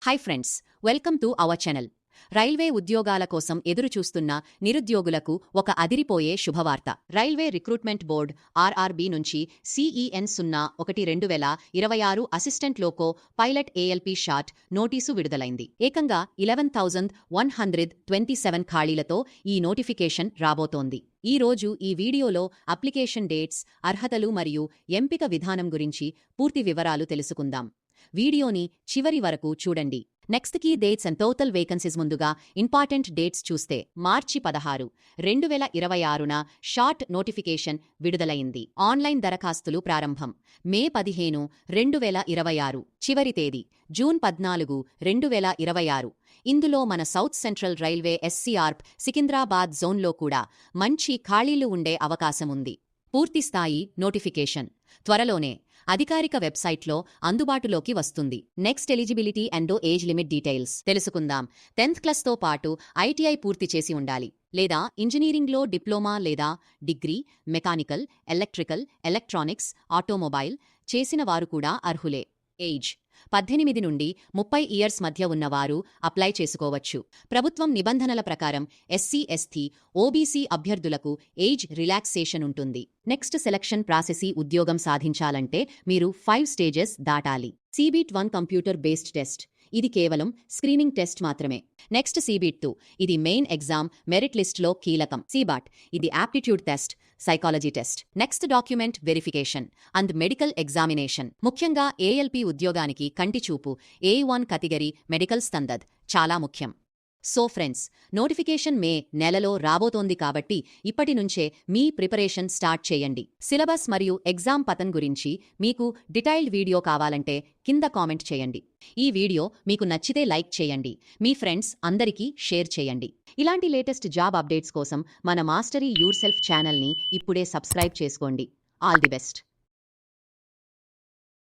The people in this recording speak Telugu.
Hi friends, welcome to our channel. Railway ఉద్యోగాల కోసం ఎదురుచూస్తున్న నిరుద్యోగులకు ఒక అదిరిపోయే శుభవార్త. రైల్వే రిక్రూట్మెంట్ బోర్డ్ ఆర్ఆర్బీ నుంచి CEN 01-2026 assistant loco pilot ALP short notice విడుదలైంది. ఏకంగా 11,127 ఖాళీలతో ఈ నోటిఫికేషన్ రాబోతోంది. ఈ రోజు ఈ వీడియోలో అప్లికేషన్ డేట్స్, అర్హతలు మరియు ఎంపిక విధానం గురించి పూర్తి వివరాలు తెలుసుకుందాం. వీడియోని చివరి వరకు చూడండి. Next key dates and total vacancies. ముందుగా ఇంపార్టెంట్ డేట్స్ చూస్తే మార్చి 16, 2026న షార్ట్ నోటిఫికేషన్ విడుదలైంది. ఆన్లైన్ దరఖాస్తులు ప్రారంభం మే 15, 2026. చివరి తేదీ జూన్ 14, 2026. ఇందులో మన south central railway SCR Secunderabad జోన్లో కూడా మంచి ఖాళీలు ఉండే అవకాశముంది. పూర్తిస్థాయి నోటిఫికేషన్ త్వరలోనే అధికారిక వెబ్సైట్లో అందుబాటులోకి వస్తుంది. Next eligibility and age limit details తెలుసుకుందాం. 10th క్లాస్తో పాటు ITI పూర్తి చేసి ఉండాలి, లేదా ఇంజనీరింగ్లో డిప్లొమా లేదా degree, mechanical, electrical, electronics, automobile చేసిన వారు కూడా అర్హులే. ఏజ్ 18 నుండి 30 ఇయర్స్ మధ్య ఉన్నవారు అప్లై చేసుకోవచ్చు. ప్రభుత్వం నిబంధనల ప్రకారం SC, ST, OBC అభ్యర్థులకు ఏజ్ రిలాక్సేషన్ ఉంటుంది. Next selection process. ఉద్యోగం సాధించాలంటే మీరు 5 స్టేజెస్ దాటాలి. CBT 1 computer based test. ఇది కేవలం స్క్రీనింగ్ టెస్ట్ మాత్రమే. Next CBT 2. ఇది మెయిన్ ఎగ్జామ్, మెరిట్ లిస్ట్లో కీలకం. CBAT. ఇది aptitude test, psychology test. Next document verification and medical examination. ముఖ్యంగా ALP ఉద్యోగానికి కంటిచూపు A1 కేటగిరీ మెడికల్ స్టాండర్డ్ చాలా ముఖ్యం. సో ఫ్రెండ్స్, నోటిఫికేషన్ మే నెలలో రాబోతోంది కాబట్టి ఇప్పటి నుంచే మీ ప్రిపరేషన్ స్టార్ట్ చేయండి. సిలబస్ మరియు ఎగ్జామ్ పతన్ గురించి మీకు డీటెయిల్డ్ వీడియో కావాలంటే కింద కామెంట్ చేయండి. ఈ వీడియో మీకు నచ్చితే లైక్ చేయండి, మీ ఫ్రెండ్స్ అందరికీ షేర్ చేయండి. ఇలాంటి లేటెస్ట్ జాబ్ అప్డేట్స్ కోసం మన మాస్టరీ యూర్సెల్ఫ్ ఛానల్ని ఇప్పుడే సబ్స్క్రైబ్ చేసుకోండి. All the best.